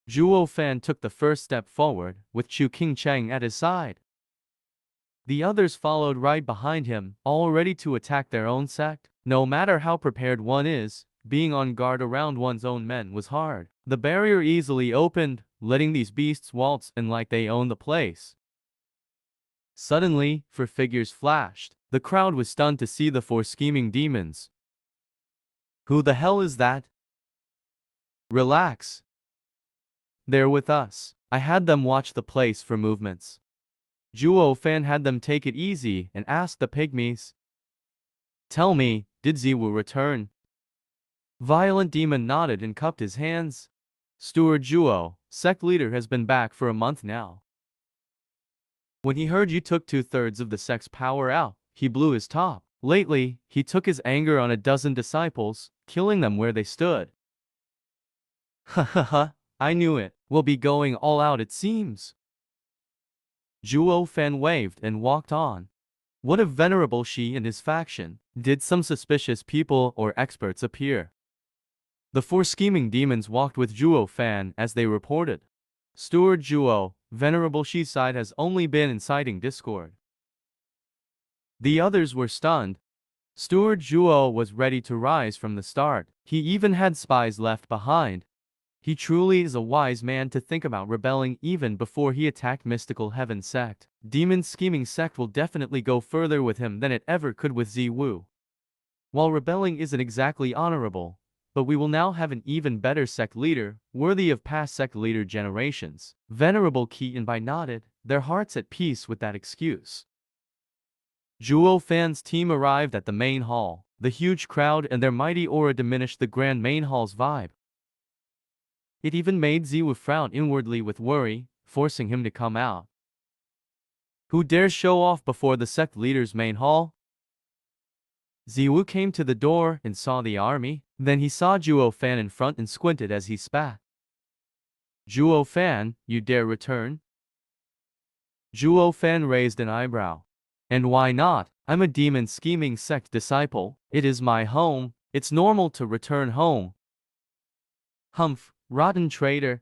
Zhuo Yifan took the first step forward, with Chu Qingcheng at his side. The others followed right behind him, all ready to attack their own sect. No matter how prepared one is, being on guard around one's own men was hard. The barrier easily opened, letting these beasts waltz in like they owned the place. Suddenly, four figures flashed. The crowd was stunned to see the four scheming demons. Who the hell is that? Relax. They're with us. I had them watch the place for movements. Zhuo Yifan had them take it easy and asked the pygmies. Tell me, did Ziwu return? Violent Demon nodded and cupped his hands. Steward Zhuo, sect leader, has been back for a month now. When he heard you took 2/3 of the sect's power out, he blew his top. Lately, he took his anger on a dozen disciples, killing them where they stood. Ha ha ha, I knew it. We'll be going all out, it seems. Zhuo Yifan waved and walked on. What of Venerable Shi and his faction? Did some suspicious people or experts appear? The four scheming demons walked with Zhuo Yifan as they reported. Steward Zhuo, Venerable Shi's side has only been inciting discord. The others were stunned. Steward Zhuo was ready to rise from the start. He even had spies left behind. He truly is a wise man to think about rebelling even before he attacked Mystical Heaven sect. Demon scheming sect will definitely go further with him than it ever could with Ziwu. While rebelling isn't exactly honorable, but we will now have an even better sect leader, worthy of past sect leader generations. Venerable Qi and Bai nodded, their hearts at peace with that excuse. Zhuo Yifan team arrived at the main hall. The huge crowd and their mighty aura diminished the grand main hall's vibe. It even made Ziwu frown inwardly with worry, forcing him to come out. Who dares show off before the sect leader's main hall? Ziwu came to the door and saw the army. Then he saw Zhuo Yifan in front and squinted as he spat. Zhuo Yifan, you dare return? Zhuo Yifan raised an eyebrow. And why not? I'm a demon scheming sect disciple. It is my home. It's normal to return home. Humph, rotten traitor.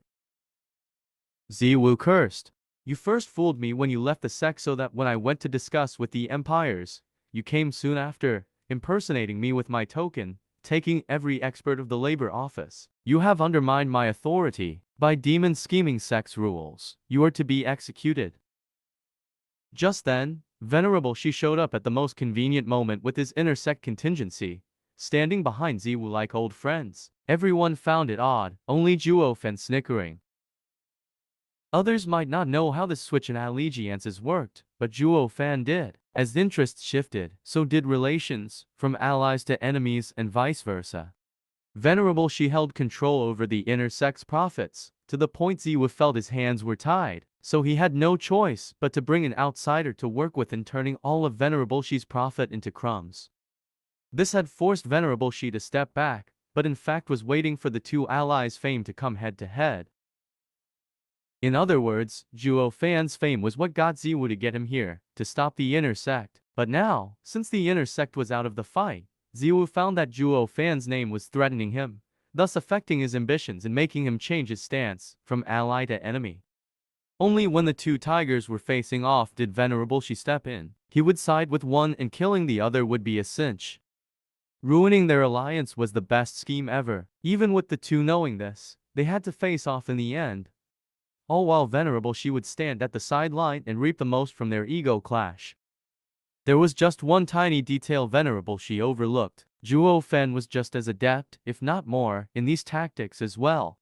Ziwu cursed. You first fooled me when you left the sect so that when I went to discuss with the empires, you came soon after, impersonating me with my token, taking every expert of the labor office. You have undermined my authority. By demon scheming sect's rules, you are to be executed. Just then, Venerable Shi showed up at the most convenient moment with his inner sect contingency, standing behind Ziwu like old friends. Everyone found it odd, only Zhuo Yifan snickering. Others might not know how the switch in allegiances worked, but Zhuo Yifan did. As interests shifted, so did relations, from allies to enemies and vice versa. Venerable Shi held control over the inner sect's profits, to the point Ziwu felt his hands were tied, so he had no choice but to bring an outsider to work with in turning all of Venerable Shi's profit into crumbs. This had forced Venerable Shi to step back, but in fact was waiting for the two allies' fame to come head to head. In other words, Zhuo Yifan fame was what got Ziwu to get him here, to stop the inner sect. But now, since the inner sect was out of the fight, Ziwu found that Zhuo Yifan name was threatening him, thus affecting his ambitions and making him change his stance, from ally to enemy. Only when the two tigers were facing off did Venerable Shi step in. He would side with one and killing the other would be a cinch. Ruining their alliance was the best scheme ever. Even with the two knowing this, they had to face off in the end. All while Venerable Shi would stand at the sideline and reap the most from their ego clash. There was just one tiny detail Venerable Shi overlooked. Zhuo Yifan was just as adept, if not more, in these tactics as well.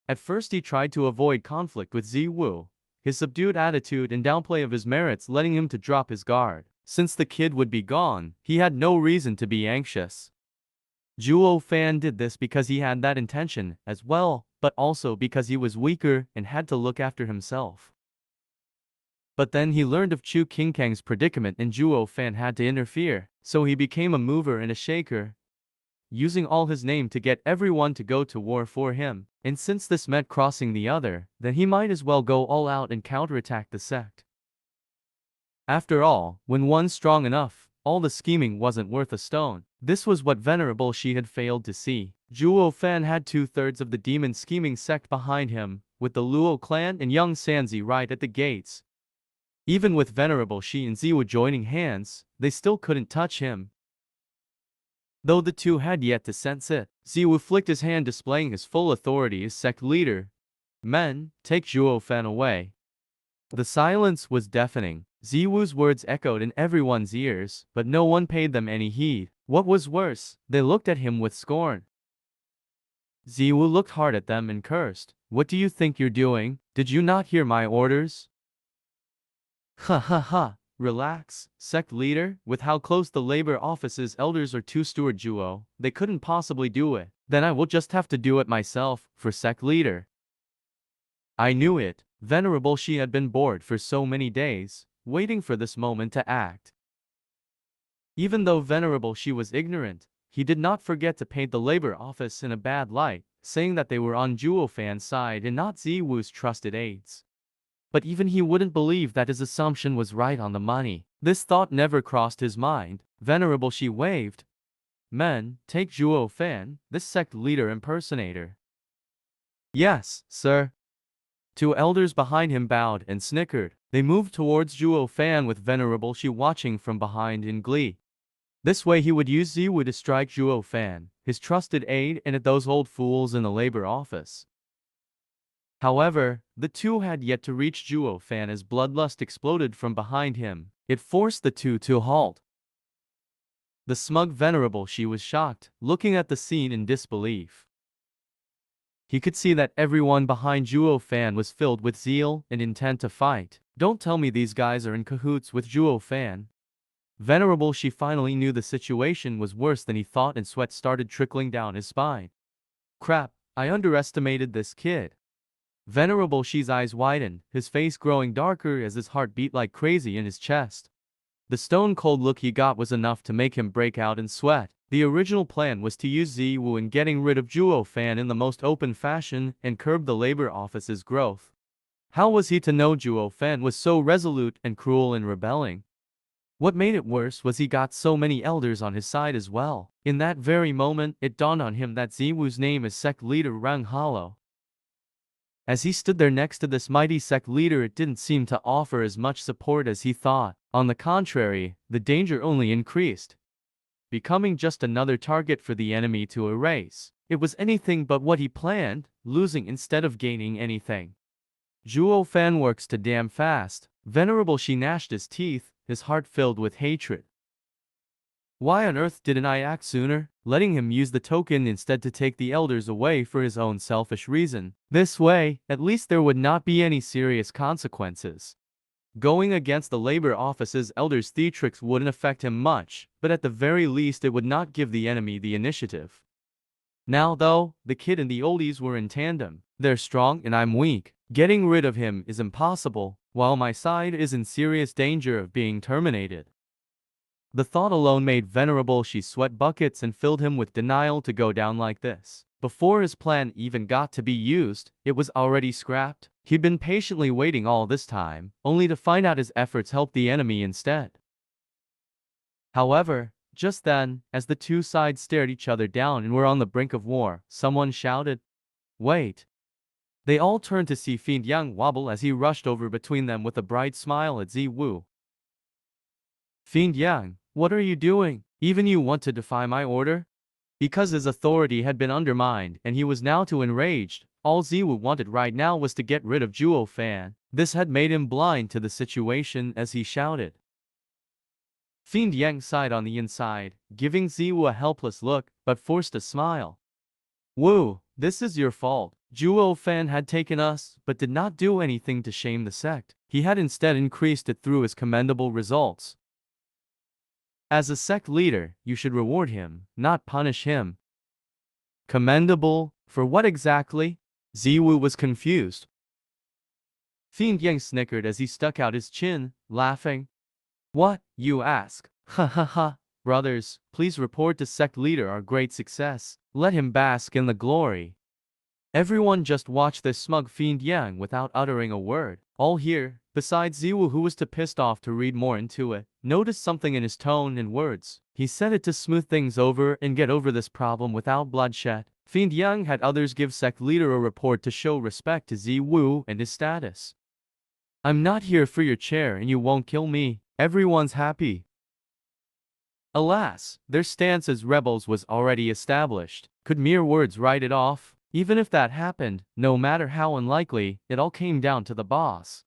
At first he tried to avoid conflict with Ziwu, his subdued attitude and downplay of his merits letting him to drop his guard. Since the kid would be gone, he had no reason to be anxious. Zhuo Yifan did this because he had that intention as well, but also because he was weaker and had to look after himself. But then he learned of Chu Qingkang's predicament and Zhuo Yifan had to interfere, so he became a mover and a shaker, using all his name to get everyone to go to war for him. And since this meant crossing the other, then he might as well go all out and counterattack the sect. After all, when one's strong enough, all the scheming wasn't worth a stone. This was what Venerable Shi had failed to see. Zhuo Yifan had 2/3 of the demon scheming sect behind him, with the Luo clan and young Sanzi right at the gates. Even with Venerable Shi and Ziwu joining hands, they still couldn't touch him. Though the two had yet to sense it, Ziwu flicked his hand displaying his full authority as sect leader. Men, take Zhuo Fan away. The silence was deafening. Ziwu's words echoed in everyone's ears, but no one paid them any heed. What was worse, they looked at him with scorn. Ziwu looked hard at them and cursed. What do you think you're doing? Did you not hear my orders? Ha ha ha. Relax, sect leader. With how close the labor office's elders are to Steward Zhuo, they couldn't possibly do it. Then I will just have to do it myself, for sect leader. I knew it. Venerable Shi had been bored for so many days, waiting for this moment to act. Even though Venerable Shi was ignorant, he did not forget to paint the labor office in a bad light, saying that they were on Zhuo Fan's side and not Ziwu's trusted aides. But even he wouldn't believe that his assumption was right on the money. This thought never crossed his mind. Venerable Shi waved. Men, take Zhuo Fan, this sect leader impersonator. Yes, sir. Two elders behind him bowed and snickered. They moved towards Zhuo Fan with Venerable Shi watching from behind in glee. This way he would use Ziwu to strike Zhuo Fan, his trusted aide, and at those old fools in the labor office. However, the two had yet to reach Zhuo Fan as bloodlust exploded from behind him. It forced the two to halt. The smug Venerable Shi was shocked, looking at the scene in disbelief. He could see that everyone behind Zhuo Fan was filled with zeal and intent to fight. Don't tell me these guys are in cahoots with Zhuo Fan. Venerable Shi finally knew the situation was worse than he thought and sweat started trickling down his spine. Crap, I underestimated this kid. Venerable Shi's eyes widened, his face growing darker as his heart beat like crazy in his chest. The stone-cold look he got was enough to make him break out in sweat. The original plan was to use Ziwu in getting rid of Zhuo Fan in the most open fashion and curb the labor office's growth. How was he to know Zhuo Fan was so resolute and cruel in rebelling? What made it worse was he got so many elders on his side as well. In that very moment, it dawned on him that Ziwu's name as sect leader rang hollow. As he stood there next to this mighty sect leader, it didn't seem to offer as much support as he thought. On the contrary, the danger only increased, becoming just another target for the enemy to erase. It was anything but what he planned, losing instead of gaining anything. Zhuo Fan works too damn fast. Venerable Shi gnashed his teeth, his heart filled with hatred. Why on earth didn't I act sooner, letting him use the token instead to take the elders away for his own selfish reason? This way, at least there would not be any serious consequences. Going against the labor office's elders' theatrics wouldn't affect him much, but at the very least it would not give the enemy the initiative. Now though, the kid and the oldies were in tandem. They're strong and I'm weak. Getting rid of him is impossible, while my side is in serious danger of being terminated. The thought alone made Venerable Shi sweat buckets and filled him with denial to go down like this. Before his plan even got to be used, it was already scrapped. He'd been patiently waiting all this time, only to find out his efforts helped the enemy instead. However, just then, as the two sides stared each other down and were on the brink of war, someone shouted, "Wait!" They all turned to see Fiend Yang wobble as he rushed over between them with a bright smile at Ziwu. "Fiend Yang, what are you doing? Even you want to defy my order?" Because his authority had been undermined and he was now too enraged, all Ziwu wanted right now was to get rid of Zhuo Fan. This had made him blind to the situation as he shouted. Fiend Yang sighed on the inside, giving Ziwu a helpless look, but forced a smile. "Wu, this is your fault. Zhuo Fan had taken us, but did not do anything to shame the sect. He had instead increased it through his commendable results. As a sect leader, you should reward him, not punish him." Commendable? For what exactly? Ziwu was confused. Fiend Yang snickered as he stuck out his chin, laughing. "What, you ask? Ha ha ha. Brothers, please report to sect leader our great success. Let him bask in the glory." Everyone just watched this smug Fiend Yang without uttering a word. All here, besides Ziwu, who was too pissed off to read more into it, noticed something in his tone and words. He said it to smooth things over and get over this problem without bloodshed. Fiend Yang had others give sect leader a report to show respect to Ziwu and his status. I'm not here for your chair and you won't kill me. Everyone's happy. Alas, their stance as rebels was already established. Could mere words write it off? Even if that happened, no matter how unlikely, it all came down to the boss.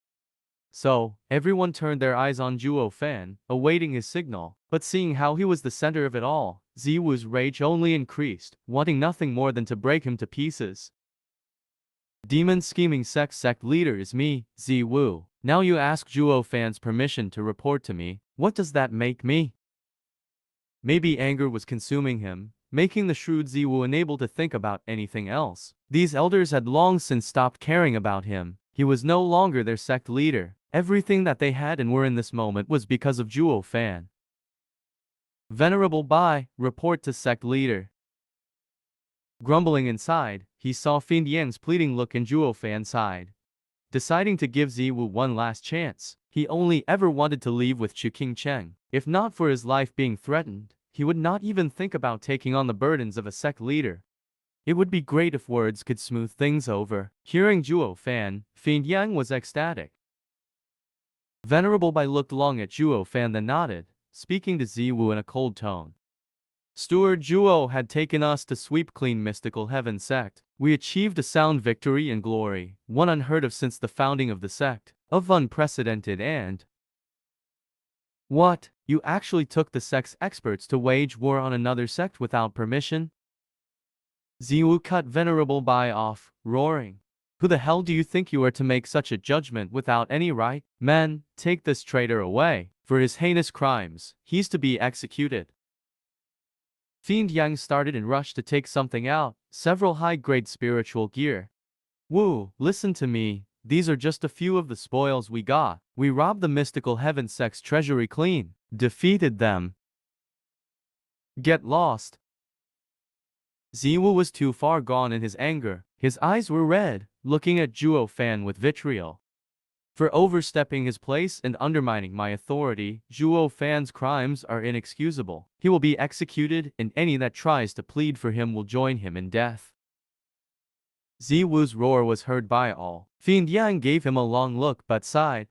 So, everyone turned their eyes on Zhuo Fan, awaiting his signal, but seeing how he was the center of it all, Ziwu's rage only increased, wanting nothing more than to break him to pieces. Demon scheming sect leader is me, Ziwu. Now you ask Zhuo Fan's permission to report to me. What does that make me? Maybe anger was consuming him, making the shrewd Ziwu unable to think about anything else. These elders had long since stopped caring about him. He was no longer their sect leader. Everything that they had and were in this moment was because of Zhuo Fan. Venerable Bai, report to sect leader. Grumbling inside, he saw Fiend Yang's pleading look in Zhuo Fan's side. Deciding to give Ziwu one last chance, he only ever wanted to leave with Chuking Cheng. If not for his life being threatened, he would not even think about taking on the burdens of a sect leader. It would be great if words could smooth things over. Hearing Zhuo Fan, Fiend Yang was ecstatic. Venerable Bai looked long at Zhuo Fan then nodded, speaking to Ziwu in a cold tone. Steward Zhuo had taken us to sweep clean mystical heaven sect. We achieved a sound victory and glory, one unheard of since the founding of the sect, of unprecedented and... What? You actually took the sect's experts to wage war on another sect without permission? Ziwu cut Venerable Bai off, roaring. Who the hell do you think you are to make such a judgment without any right? Men, take this traitor away. For his heinous crimes, he's to be executed. Fiend Yang started and rushed to take something out, several high-grade spiritual gear. Wu, listen to me, these are just a few of the spoils we got. We robbed the mystical heaven sect's treasury clean, defeated them. Get lost. Ziwu was too far gone in his anger. His eyes were red, looking at Zhuo Fan with vitriol. For overstepping his place and undermining my authority, Zhuo Fan's crimes are inexcusable. He will be executed, and any that tries to plead for him will join him in death. Ziwu's roar was heard by all. Fiend Yang gave him a long look but sighed.